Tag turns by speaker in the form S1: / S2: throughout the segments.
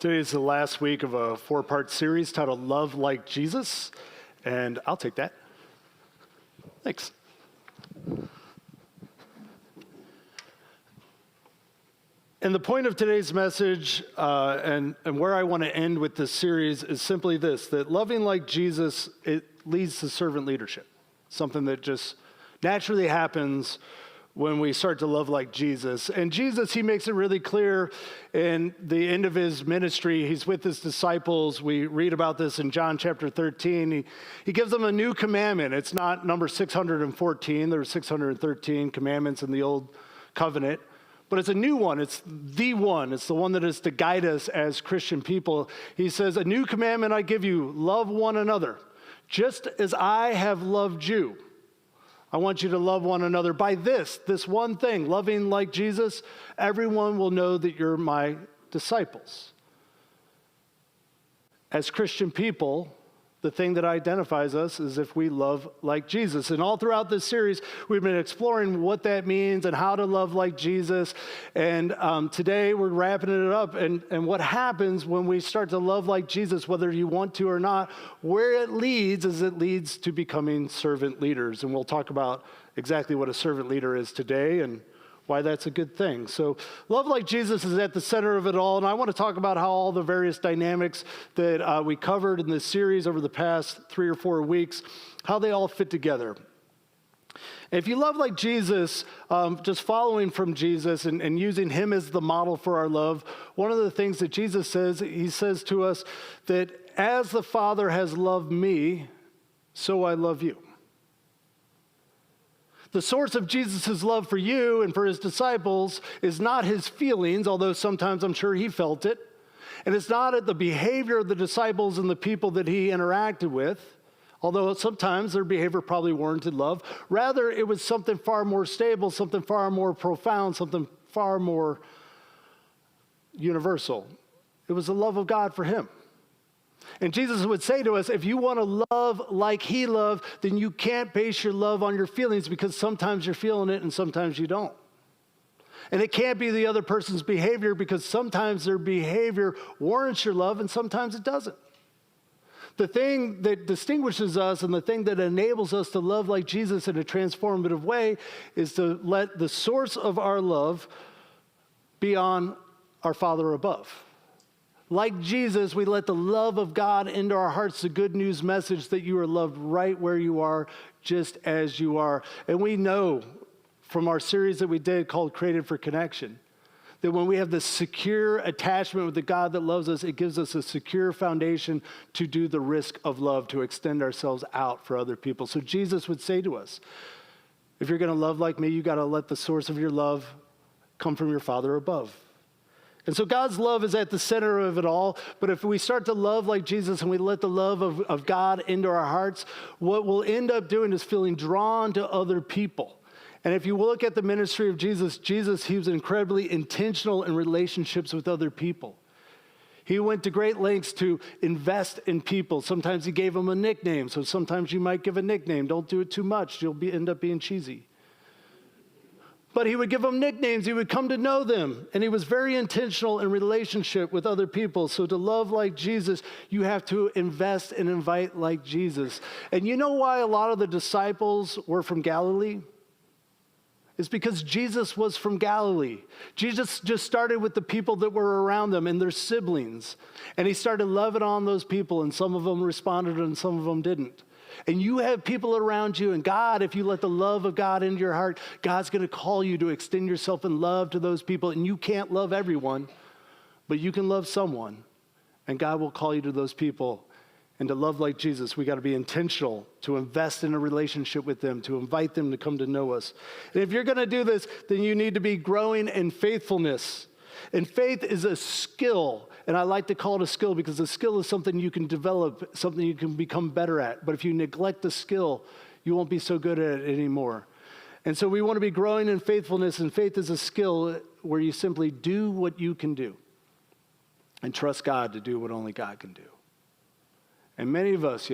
S1: Today is the last week of a four-part series titled Love Like Jesus, and I'll take that. Thanks. And the point of today's message and where I want to end with this series is simply this, that loving like Jesus, it leads to servant leadership, something that just naturally happens when we start to love like Jesus. And Jesus, he makes it really clear in the end of his ministry. He's with his disciples. We read about this in John chapter 13. He gives them a new commandment. It's not number 614. There were 613 commandments in the old covenant. But it's a new one. It's the one. It's the one that is to guide us as Christian people. He says, "A new commandment I give you, love one another, just as I have loved you. I want you to love one another. By this one thing, loving like Jesus, everyone will know that you're my disciples." As Christian people, the thing that identifies us is if we love like Jesus. And all throughout this series, we've been exploring what that means and how to love like Jesus. And today we're wrapping it up. And what happens when we start to love like Jesus, whether you want to or not, where it leads is it leads to becoming servant leaders. And we'll talk about exactly what a servant leader is today and why that's a good thing. So love like Jesus is at the center of it all. And I want to talk about how all the various dynamics that we covered in this series over the past 3 or 4 weeks, how they all fit together. If you love like Jesus, just following from Jesus and using him as the model for our love, one of the things that Jesus says, he says to us that as the Father has loved me, so I love you. The source of Jesus' love for you and for his disciples is not his feelings, although sometimes I'm sure he felt it. And it's not the behavior of the disciples and the people that he interacted with, although sometimes their behavior probably warranted love. Rather, it was something far more stable, something far more profound, something far more universal. It was the love of God for him. And Jesus would say to us, if you want to love like he loved, then you can't base your love on your feelings, because sometimes you're feeling it and sometimes you don't. And it can't be the other person's behavior, because sometimes their behavior warrants your love and sometimes it doesn't. The thing that distinguishes us and the thing that enables us to love like Jesus in a transformative way is to let the source of our love be on our Father above. Like Jesus, we let the love of God into our hearts, the good news message that you are loved right where you are, just as you are. And we know from our series that we did called Created for Connection, that when we have this secure attachment with the God that loves us, it gives us a secure foundation to do the risk of love, to extend ourselves out for other people. So Jesus would say to us, if you're going to love like me, you got to let the source of your love come from your Father above. And so God's love is at the center of it all. But if we start to love like Jesus and we let the love of God into our hearts, what we'll end up doing is feeling drawn to other people. And if you look at the ministry of Jesus, he was incredibly intentional in relationships with other people. He went to great lengths to invest in people. Sometimes he gave them a nickname. So sometimes you might give a nickname. Don't do it too much. You'll end up being cheesy. But he would give them nicknames. He would come to know them. And he was very intentional in relationship with other people. So to love like Jesus, you have to invest and invite like Jesus. And you know why a lot of the disciples were from Galilee? It's because Jesus was from Galilee. Jesus just started with the people that were around them and their siblings. And he started loving on those people. And some of them responded and some of them didn't. And you have people around you, and God, if you let the love of God into your heart, God's going to call you to extend yourself in love to those people. And you can't love everyone, but you can love someone, and God will call you to those people. And to love like Jesus, we got to be intentional to invest in a relationship with them, to invite them to come to know us. And if you're going to do this, then you need to be growing in faithfulness. And faith is a skill. And I like to call it a skill because a skill is something you can develop, something you can become better at. But if you neglect the skill, you won't be so good at it anymore. And so we want to be growing in faithfulness, and faith is a skill where you simply do what you can do and trust God to do what only God can do. And many of us,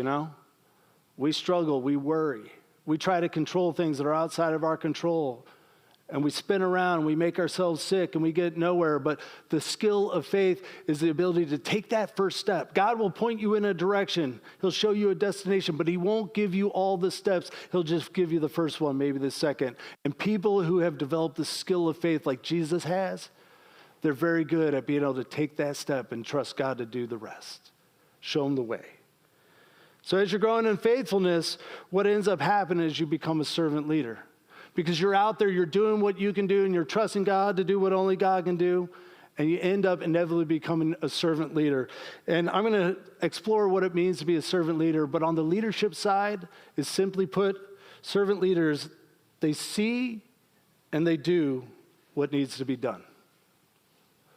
S1: we struggle, we worry. We try to control things that are outside of our control. and we spin around and we make ourselves sick and we get nowhere. But the skill of faith is the ability to take that first step. God will point you in a direction. He'll show you a destination, but he won't give you all the steps. He'll just give you the first one, maybe the second. And people who have developed the skill of faith like Jesus has, they're very good at being able to take that step and trust God to do the rest. Show them the way. So as you're growing in faithfulness, what ends up happening is you become a servant leader. Because you're out there, you're doing what you can do, and you're trusting God to do what only God can do, and you end up inevitably becoming a servant leader. And I'm going to explore what it means to be a servant leader, but on the leadership side is simply put, servant leaders, they see and they do what needs to be done.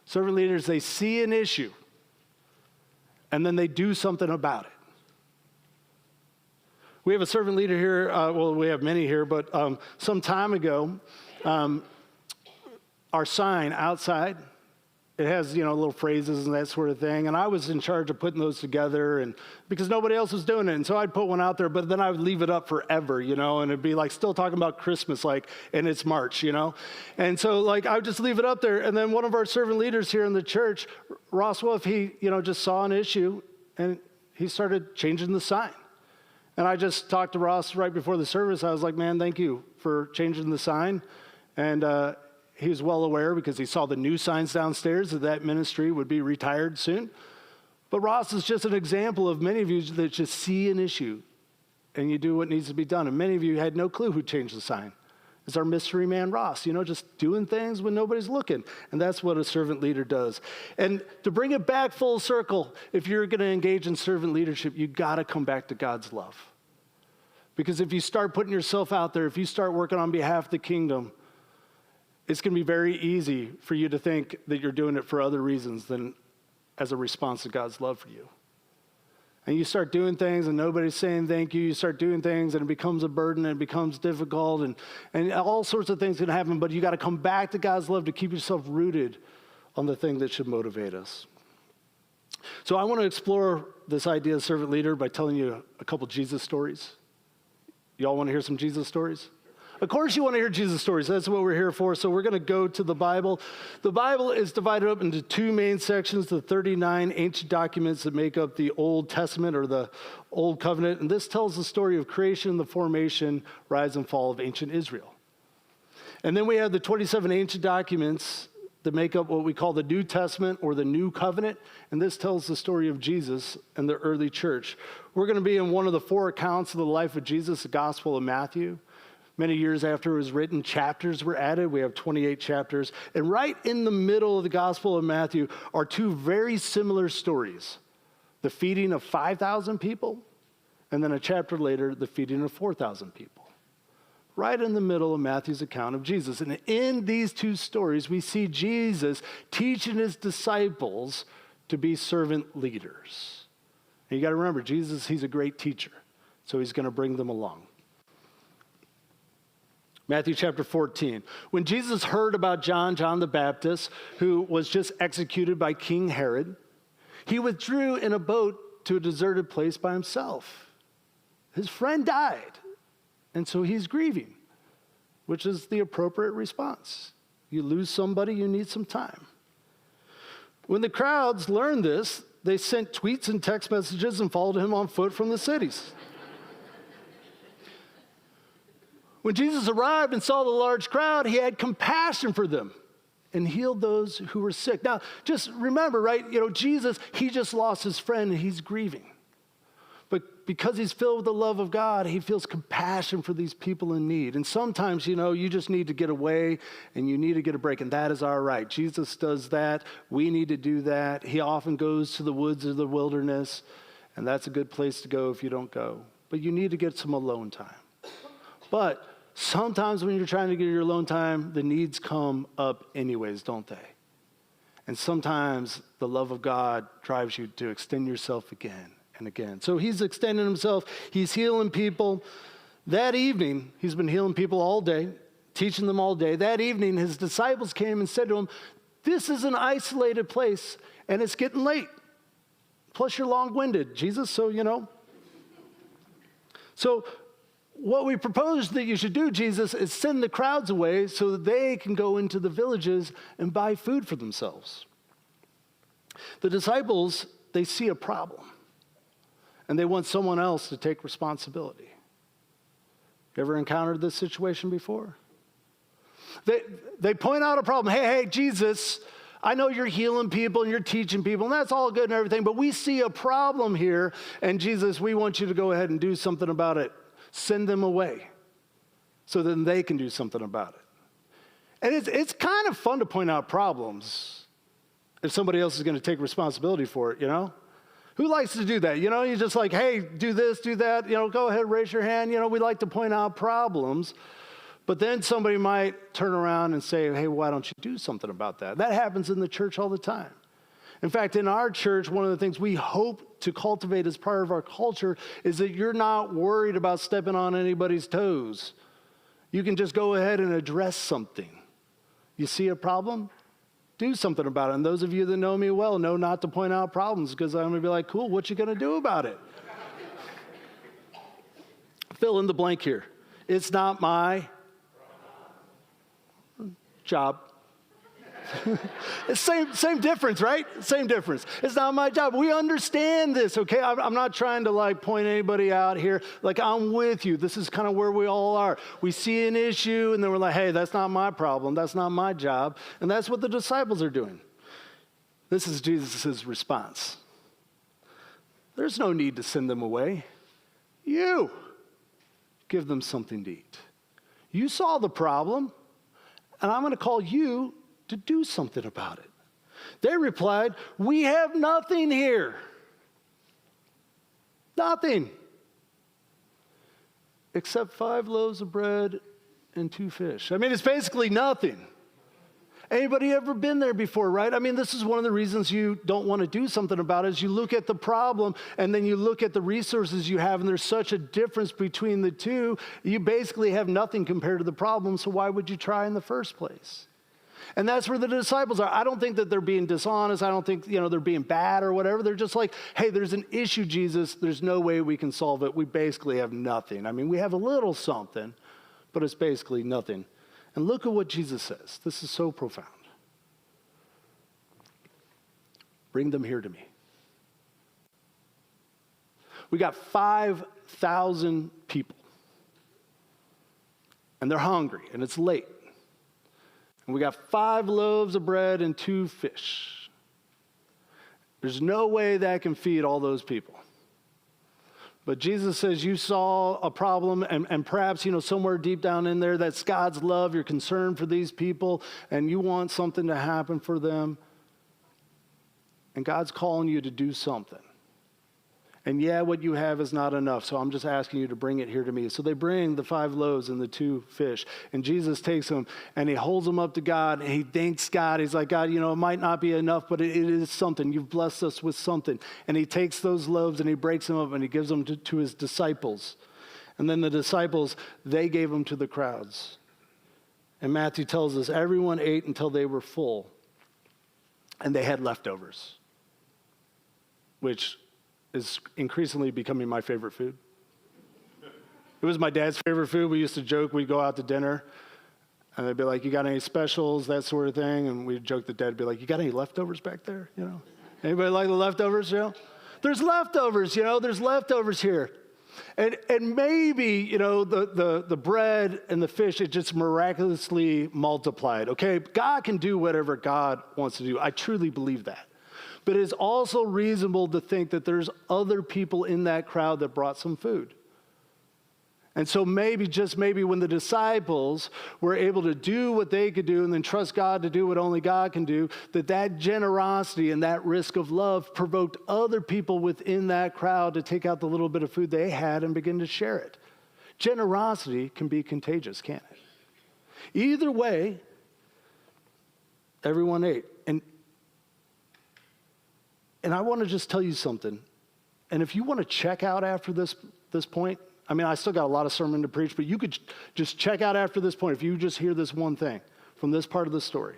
S1: Servant leaders, they see an issue, and then they do something about it. We have a servant leader here, well, we have many here, but some time ago, our sign outside, it has, little phrases and that sort of thing, and I was in charge of putting those together, and because nobody else was doing it, and so I'd put one out there, but then I would leave it up forever, and it'd be like still talking about Christmas, and it's March, and so I would just leave it up there, and then one of our servant leaders here in the church, Ross Wolf, he, just saw an issue, and he started changing the sign. And I just talked to Ross right before the service. I was like, man, thank you for changing the sign. And he was well aware because he saw the new signs downstairs that ministry would be retired soon. But Ross is just an example of many of you that just see an issue and you do what needs to be done. And many of you had no clue who changed the sign. It's our mystery man, Ross, just doing things when nobody's looking. And that's what a servant leader does. And to bring it back full circle, if you're going to engage in servant leadership, you got to come back to God's love. Because if you start putting yourself out there, if you start working on behalf of the kingdom, it's going to be very easy for you to think that you're doing it for other reasons than as a response to God's love for you. And you start doing things and nobody's saying thank you. You start doing things and it becomes a burden and it becomes difficult and all sorts of things can happen. But you got to come back to God's love to keep yourself rooted on the thing that should motivate us. So I want to explore this idea of servant leader by telling you a couple Jesus stories. Y'all want to hear some Jesus stories? Of course you want to hear Jesus stories. That's what we're here for. So we're going to go to the Bible. The Bible is divided up into two main sections, the 39 ancient documents that make up the Old Testament or the Old Covenant. And this tells the story of creation, the formation, rise and fall of ancient Israel. And then we have the 27 ancient documents that make up what we call the New Testament or the New Covenant. And this tells the story of Jesus and the early church. We're going to be in one of the four accounts of the life of Jesus, the Gospel of Matthew. Many years after it was written, chapters were added. We have 28 chapters. And right in the middle of the Gospel of Matthew are two very similar stories. The feeding of 5,000 people, and then a chapter later, the feeding of 4,000 people. Right in the middle of Matthew's account of Jesus. And in these two stories, we see Jesus teaching his disciples to be servant leaders. And you got to remember, Jesus, he's a great teacher. So he's going to bring them along. Matthew chapter 14. When Jesus heard about John the Baptist, who was just executed by King Herod, he withdrew in a boat to a deserted place by himself. His friend died, and so he's grieving, which is the appropriate response. You lose somebody, you need some time. When the crowds learned this, they sent tweets and text messages and followed him on foot from the cities. When Jesus arrived and saw the large crowd, he had compassion for them and healed those who were sick. Now, just remember, right, Jesus, he just lost his friend and he's grieving. But because he's filled with the love of God, he feels compassion for these people in need. And sometimes, you just need to get away and you need to get a break, and that is all right. Jesus does that. We need to do that. He often goes to the woods or the wilderness, and that's a good place to go if you don't go. But you need to get some alone time. But sometimes when you're trying to get your alone time, the needs come up anyways, don't they? And sometimes the love of God drives you to extend yourself again and again. So he's extending himself. He's healing people. That evening, he's been healing people all day, teaching them all day. That evening, his disciples came and said to him, "This is an isolated place, and it's getting late. Plus, you're long-winded, Jesus, So what we propose that you should do, Jesus, is send the crowds away so that they can go into the villages and buy food for themselves. The disciples, they see a problem, and they want someone else to take responsibility. You ever encountered this situation before? They point out a problem. Hey, Jesus, I know you're healing people and you're teaching people, and that's all good and everything, but we see a problem here, and Jesus, we want you to go ahead and do something about it. Send them away so then they can do something about it. And it's kind of fun to point out problems if somebody else is going to take responsibility for it, you know? Who likes to do that? You know, you're just like, hey, do this, do that. You know, go ahead, raise your hand. You know, we like to point out problems. But then somebody might turn around and say, hey, why don't you do something about that? That happens in the church all the time. In fact, in our church, one of the things we hope to cultivate as part of our culture is that you're not worried about stepping on anybody's toes. You can just go ahead and address something. You see a problem? Do something about it. And those of you that know me well know not to point out problems because I'm going to be like, cool, what you going to do about it? Fill in the blank here. It's not my job. It's same difference, right? Same difference. It's not my job. We understand this, okay? I'm not trying to like point anybody out here. Like, I'm with you. This is kind of where we all are. We see an issue and then we're like, hey, that's not my problem. That's not my job. And that's what the disciples are doing. This is Jesus' response. There's no need to send them away. You give them something to eat. You saw the problem, and I'm going to call you to do something about it. They replied, we have nothing here. Nothing. Except 5 loaves of bread and 2 fish. I mean, it's basically nothing. Anybody ever been there before, right? I mean, this is one of the reasons you don't want to do something about it is you look at the problem and then you look at the resources you have, and there's such a difference between the two. You basically have nothing compared to the problem, so why would you try in the first place? And that's where the disciples are. I don't think that they're being dishonest. I don't think, they're being bad or whatever. They're just like, hey, there's an issue, Jesus. There's no way we can solve it. We basically have nothing. I mean, we have a little something, but it's basically nothing. And look at what Jesus says. This is so profound. Bring them here to me. We got 5,000 people. And they're hungry, and it's late. And we got 5 loaves of bread and 2 fish. There's no way that can feed all those people. But Jesus says you saw a problem, and perhaps, somewhere deep down in there, that's God's love. You're concerned for these people, and you want something to happen for them. And God's calling you to do something. And yeah, what you have is not enough, so I'm just asking you to bring it here to me. So they bring the 5 loaves and the 2 fish. And Jesus takes them, and he holds them up to God, and he thanks God. He's like, God, it might not be enough, but it is something. You've blessed us with something. And he takes those loaves, and he breaks them up, and he gives them to his disciples. And then the disciples, they gave them to the crowds. And Matthew tells us everyone ate until they were full, and they had leftovers, which is increasingly becoming my favorite food. It was my dad's favorite food. We used to joke, we'd go out to dinner, and they'd be like, you got any specials, that sort of thing? And we'd joke that Dad'd be like, you got any leftovers back there? Anybody like the leftovers, There's leftovers, there's leftovers here. And maybe, the bread and the fish, it just miraculously multiplied, okay? God can do whatever God wants to do. I truly believe that. But it's also reasonable to think that there's other people in that crowd that brought some food. And so maybe, just maybe, when the disciples were able to do what they could do and then trust God to do what only God can do, that generosity and that risk of love provoked other people within that crowd to take out the little bit of food they had and begin to share it. Generosity can be contagious, can't it? Either way, everyone ate. And I want to just tell you something. And if you want to check out after this point, I still got a lot of sermon to preach, but you could just check out after this point if you just hear this one thing from this part of the story.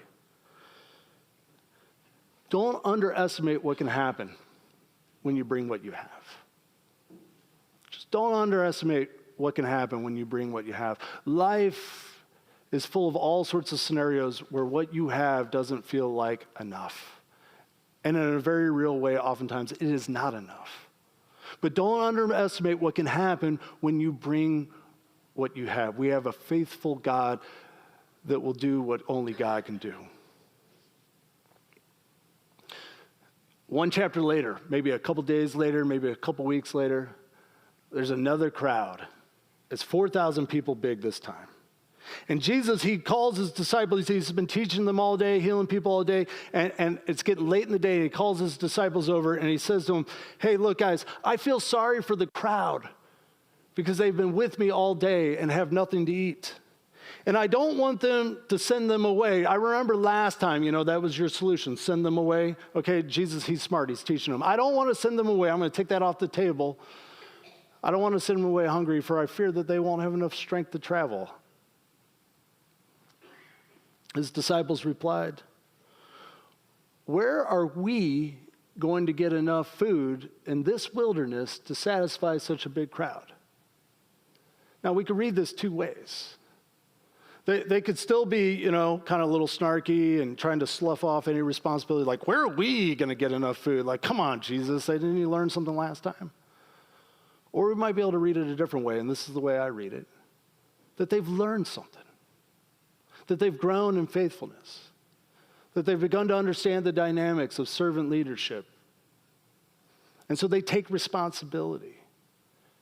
S1: Don't underestimate what can happen when you bring what you have. Just don't underestimate what can happen when you bring what you have. Life is full of all sorts of scenarios where what you have doesn't feel like enough. And in a very real way, oftentimes, it is not enough. But don't underestimate what can happen when you bring what you have. We have a faithful God that will do what only God can do. One chapter later, maybe a couple days later, maybe a couple weeks later, there's another crowd. It's 4,000 people big this time. And Jesus, he calls his disciples. He's been teaching them all day, healing people all day. And it's getting late in the day. He calls his disciples over and he says to them, hey, look, guys, I feel sorry for the crowd because they've been with me all day and have nothing to eat. And I don't want them to send them away. I remember last time, that was your solution, send them away. Okay, Jesus, he's smart. He's teaching them. I don't want to send them away. I'm going to take that off the table. I don't want to send them away hungry, for I fear that they won't have enough strength to travel. His disciples replied, where are we going to get enough food in this wilderness to satisfy such a big crowd? Now, we could read this two ways. They could still be, kind of a little snarky and trying to slough off any responsibility, like, where are we going to get enough food? Like, come on, Jesus, didn't you learn something last time? Or we might be able to read it a different way, and this is the way I read it, that they've learned something, that they've grown in faithfulness, that they've begun to understand the dynamics of servant leadership. And so they take responsibility.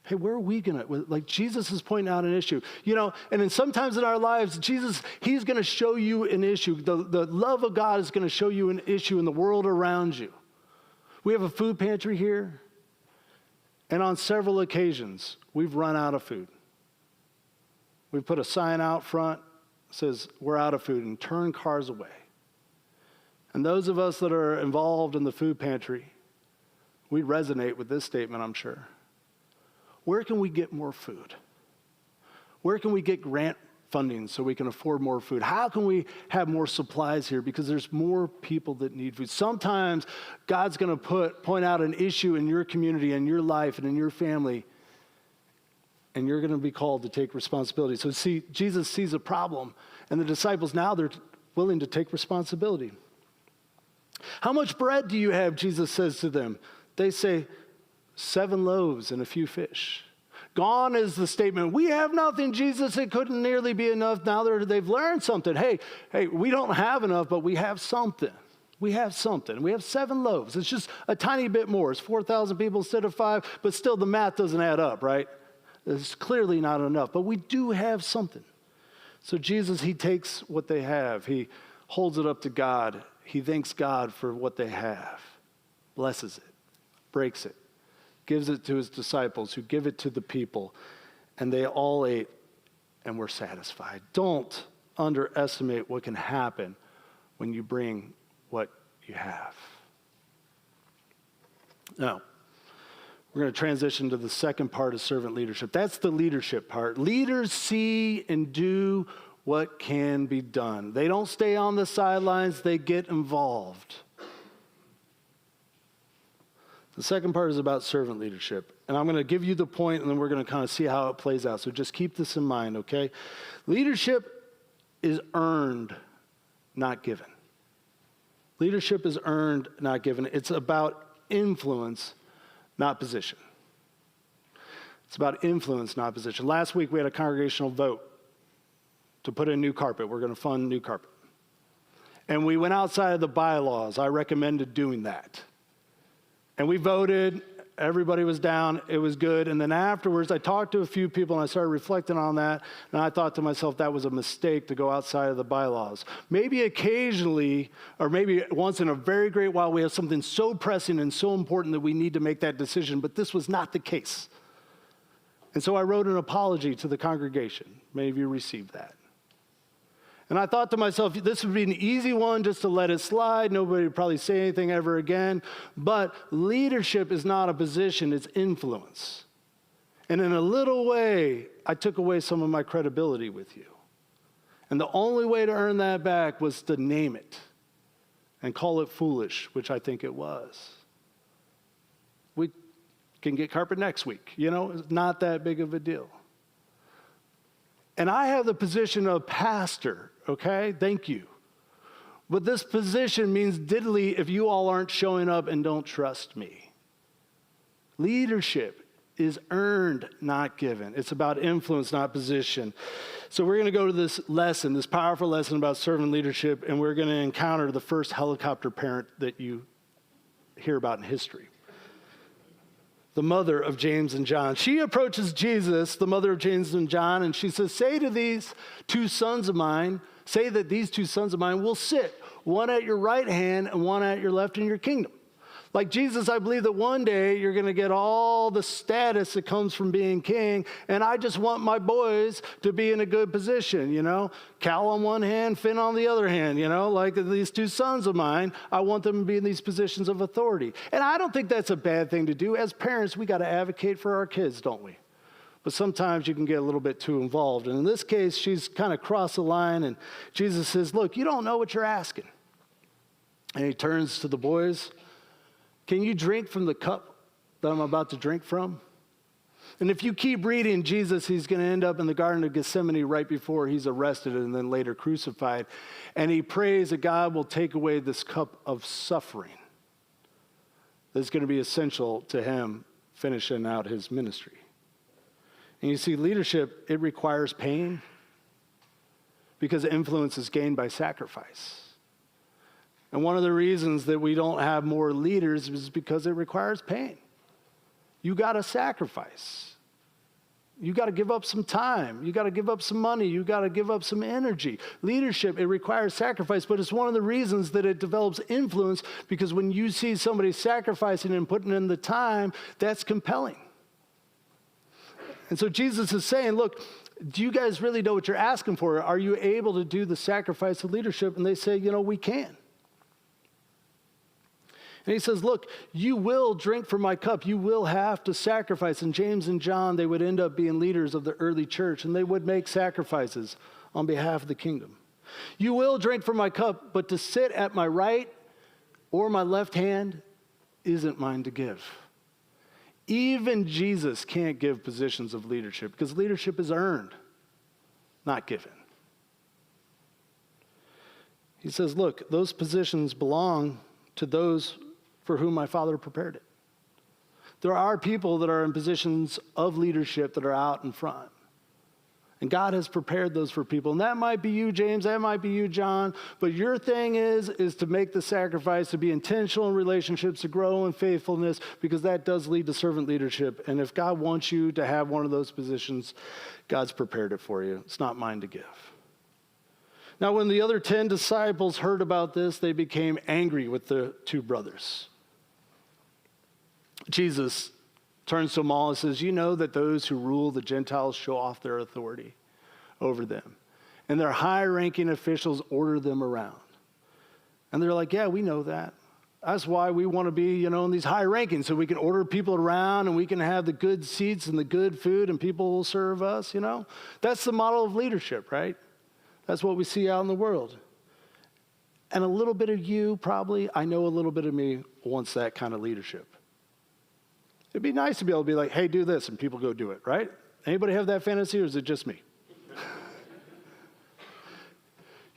S1: Hey, where are we going to, like Jesus is pointing out an issue, and then sometimes in our lives, Jesus, he's going to show you an issue. The love of God is going to show you an issue in the world around you. We have a food pantry here, and on several occasions, we've run out of food. We've put a sign out front that says, we're out of food, and turn cars away. And those of us that are involved in the food pantry, we resonate with this statement, I'm sure. Where can we get more food? Where can we get grant funding so we can afford more food? How can we have more supplies here? Because there's more people that need food. Sometimes God's going to point out an issue in your community, in your life, and in your family, and you're going to be called to take responsibility. So see, Jesus sees a problem, and the disciples now, they're willing to take responsibility. How much bread do you have? Jesus says to them. They say, 7 loaves and a few fish. Gone is the statement, we have nothing, Jesus, it couldn't nearly be enough. Now they've learned something. Hey, we don't have enough, but we have something. We have something. We have 7 loaves. It's just a tiny bit more. It's 4,000 people instead of 5, but still the math doesn't add up, right? It's clearly not enough, but we do have something. So Jesus, he takes what they have. He holds it up to God. He thanks God for what they have, blesses it, breaks it, gives it to his disciples who give it to the people, and they all ate and were satisfied. Don't underestimate what can happen when you bring what you have. Now, we're going to transition to the second part of servant leadership. That's the leadership part. Leaders see and do what can be done. They don't stay on the sidelines, they get involved. The second part is about servant leadership. And I'm going to give you the point, and then we're going to kind of see how it plays out. So just keep this in mind, okay? Leadership is earned, not given. Leadership is earned, not given. It's about influence, not position. It's about influence, not position. Last week, we had a congregational vote to put in new carpet. We're going to fund new carpet. And we went outside of the bylaws. I recommended doing that. And we voted, everybody was down, it was good. And then afterwards, I talked to a few people and I started reflecting on that. And I thought to myself, that was a mistake to go outside of the bylaws. Maybe occasionally, or maybe once in a very great while, we have something so pressing and so important that we need to make that decision. But this was not the case. And so I wrote an apology to the congregation. Many of you received that. And I thought to myself, this would be an easy one just to let it slide. Nobody would probably say anything ever again. But leadership is not a position, it's influence. And in a little way, I took away some of my credibility with you. And the only way to earn that back was to name it and call it foolish, which I think it was. We can get carpet next week. It's not that big of a deal. And I have the position of pastor, okay? Thank you. But this position means diddly if you all aren't showing up and don't trust me. Leadership is earned, not given. It's about influence, not position. So we're going to go to this lesson, this powerful lesson about servant leadership, and we're going to encounter the first helicopter parent that you hear about in history. The mother of James and John. She approaches Jesus, the mother of James and John, and she says, say that these two sons of mine will sit, one at your right hand and one at your left in your kingdom. Like Jesus, I believe that one day you're going to get all the status that comes from being king, and I just want my boys to be in a good position, Cal on one hand, Finn on the other hand, like these two sons of mine, I want them to be in these positions of authority. And I don't think that's a bad thing to do. As parents, we got to advocate for our kids, don't we? But sometimes you can get a little bit too involved. And in this case, she's kind of crossed the line, and Jesus says, look, you don't know what you're asking. And he turns to the boys. Can you drink from the cup that I'm about to drink from? And if you keep reading Jesus, he's going to end up in the Garden of Gethsemane right before he's arrested and then later crucified. And he prays that God will take away this cup of suffering that's going to be essential to him finishing out his ministry. And you see, leadership, it requires pain because influence is gained by sacrifice. And one of the reasons that we don't have more leaders is because it requires pain. You got to sacrifice. You got to give up some time. You got to give up some money. You got to give up some energy. Leadership, it requires sacrifice, but it's one of the reasons that it develops influence, because when you see somebody sacrificing and putting in the time, that's compelling. And so Jesus is saying, look, do you guys really know what you're asking for? Are you able to do the sacrifice of leadership? And they say, we can. And he says, look, you will drink from my cup. You will have to sacrifice. And James and John, they would end up being leaders of the early church, and they would make sacrifices on behalf of the kingdom. You will drink from my cup, but to sit at my right or my left hand isn't mine to give. Even Jesus can't give positions of leadership because leadership is earned, not given. He says, look, those positions belong to those for whom my Father prepared it. There are people that are in positions of leadership that are out in front. And God has prepared those for people. And that might be you, James, that might be you, John. But your thing is to make the sacrifice, to be intentional in relationships, to grow in faithfulness, because that does lead to servant leadership. And if God wants you to have one of those positions, God's prepared it for you. It's not mine to give. Now, when the other 10 disciples heard about this, they became angry with the two brothers. Jesus turns to them all and says, you know that those who rule the Gentiles show off their authority over them. And their high-ranking officials order them around. And they're like, yeah, we know that. That's why we want to be, in these high rankings, so we can order people around and we can have the good seats and the good food and people will serve us, That's the model of leadership, right? That's what we see out in the world. And a little bit of you, probably, I know a little bit of me wants that kind of leadership. It'd be nice to be able to be like, hey, do this, and people go do it, right? Anybody have that fantasy, or is it just me?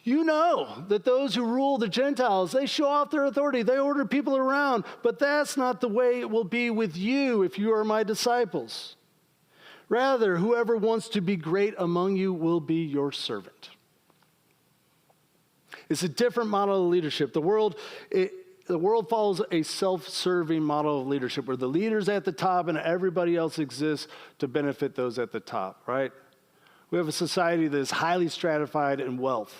S1: You know that those who rule the Gentiles, they show off their authority. They order people around. But that's not the way it will be with you if you are my disciples. Rather, whoever wants to be great among you will be your servant. It's a different model of leadership. The world follows a self-serving model of leadership where the leader's at the top and everybody else exists to benefit those at the top, right? We have a society that is highly stratified in wealth.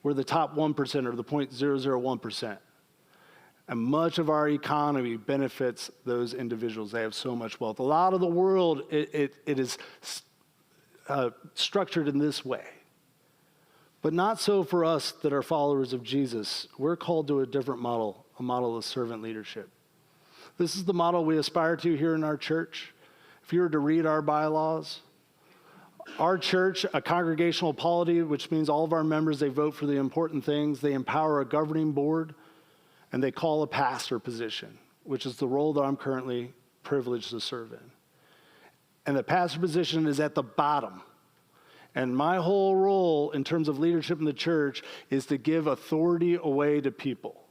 S1: We're the top 1% or the 0.001%. And much of our economy benefits those individuals. They have so much wealth. A lot of the world, it is structured in this way. But not so for us that are followers of Jesus. We're called to a different model, a model of servant leadership. This is the model we aspire to here in our church. If you were to read our bylaws, our church, a congregational polity, which means all of our members, they vote for the important things. They empower a governing board, and they call a pastor position, which is the role that I'm currently privileged to serve in. And the pastor position is at the bottom. And my whole role in terms of leadership in the church is to give authority away to people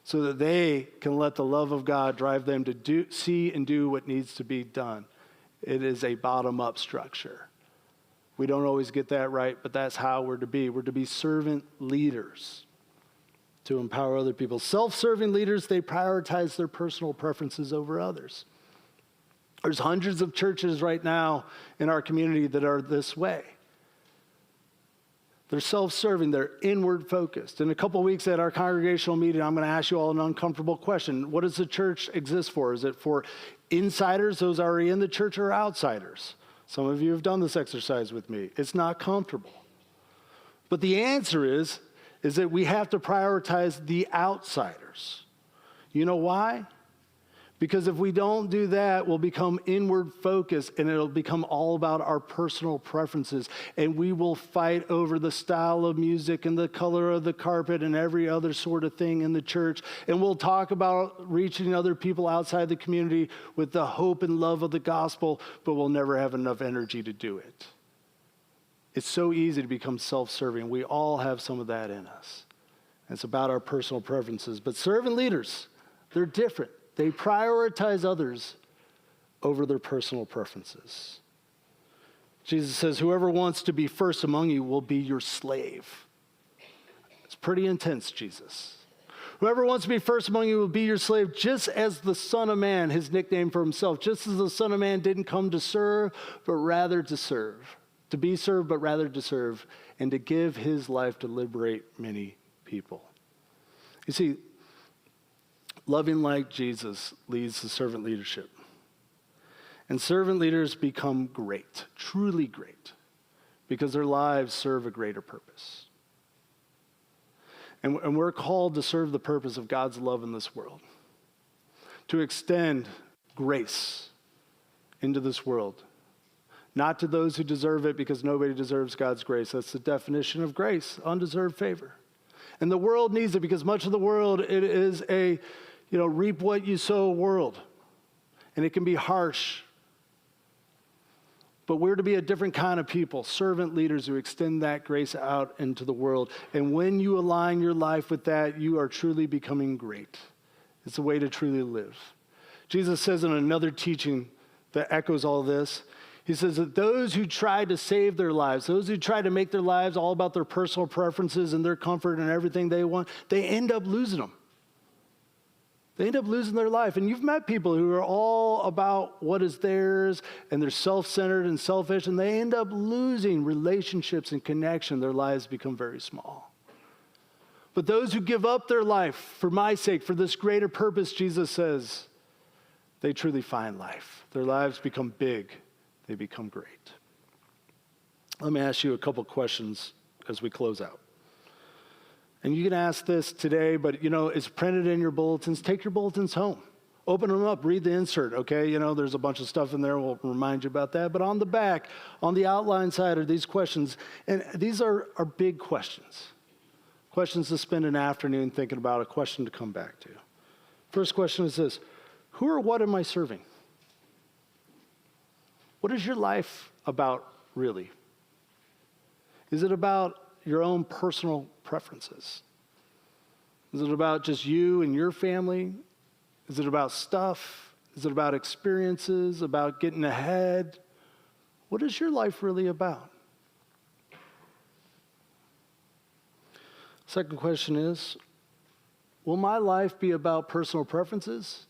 S1: so that they can let the love of God drive them to see and do what needs to be done. It is a bottom-up structure. We don't always get that right, but that's how we're to be. We're to be servant leaders to empower other people. Self-serving leaders, they prioritize their personal preferences over others. There's hundreds of churches right now in our community that are this way. They're self-serving. They're inward focused. In a couple of weeks at our congregational meeting, I'm going to ask you all an uncomfortable question. What does the church exist for? Is it for insiders, those already in the church, or outsiders? Some of you have done this exercise with me. It's not comfortable. But the answer is that we have to prioritize the outsiders. You know why? Because if we don't do that, we'll become inward focused and it'll become all about our personal preferences. And we will fight over the style of music and the color of the carpet and every other sort of thing in the church. And we'll talk about reaching other people outside the community with the hope and love of the gospel, but we'll never have enough energy to do it. It's so easy to become self-serving. We all have some of that in us. It's about our personal preferences. But servant leaders, they're different. They prioritize others over their personal preferences. Jesus says, whoever wants to be first among you will be your slave. It's pretty intense, Jesus. Whoever wants to be first among you will be your slave, just as the Son of Man, his nickname for himself, just as the Son of Man didn't come to serve, but rather to serve. To be served, but rather to serve, and to give his life to liberate many people. You see, loving like Jesus leads to servant leadership. And servant leaders become great, truly great, because their lives serve a greater purpose. And we're called to serve the purpose of God's love in this world, to extend grace into this world, not to those who deserve it, because nobody deserves God's grace. That's the definition of grace, undeserved favor. And the world needs it because much of the world, it is a reap what you sow world. And it can be harsh. But we're to be a different kind of people, servant leaders who extend that grace out into the world. And when you align your life with that, you are truly becoming great. It's a way to truly live. Jesus says in another teaching that echoes all this, he says that those who try to save their lives, those who try to make their lives all about their personal preferences and their comfort and everything they want, they end up losing them. They end up losing their life. And you've met people who are all about what is theirs, and they're self-centered and selfish, and they end up losing relationships and connection. Their lives become very small. But those who give up their life for my sake, for this greater purpose, Jesus says, they truly find life. Their lives become big. They become great. Let me ask you a couple questions as we close out. And you can ask this today, but it's printed in your bulletins. Take your bulletins home. Open them up, read the insert, okay? There's a bunch of stuff in there. We'll remind you about that. But on the back, on the outline side are these questions. And these are big questions. Questions to spend an afternoon thinking about, a question to come back to. First question is this: who or what am I serving? What is your life about, really? Is it about your own personal preferences? Is it about just you and your family? Is it about stuff? Is it about experiences, about getting ahead? What is your life really about? Second question is, will my life be about personal preferences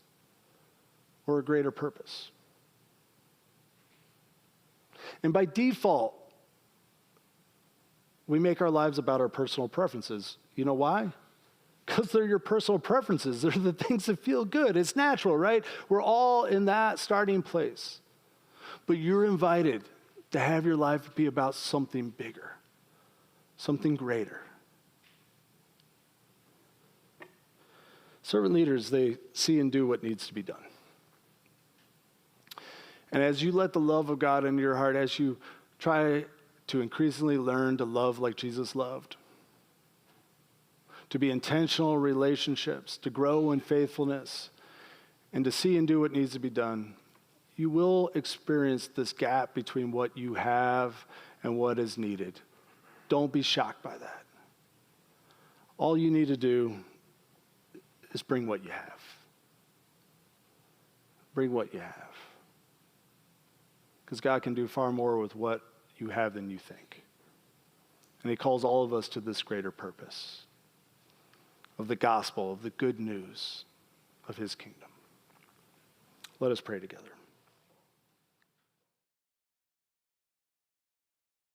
S1: or a greater purpose? And by default, we make our lives about our personal preferences. You know why? Because they're your personal preferences. They're the things that feel good. It's natural, right? We're all in that starting place. But you're invited to have your life be about something bigger, something greater. Servant leaders, they see and do what needs to be done. And as you let the love of God into your heart, as you try to increasingly learn to love like Jesus loved, to be intentional in relationships, to grow in faithfulness, and to see and do what needs to be done, you will experience this gap between what you have and what is needed. Don't be shocked by that. All you need to do is bring what you have. Bring what you have. Because God can do far more with what you have than you think. And he calls all of us to this greater purpose of the gospel, of the good news of his kingdom. Let us pray together.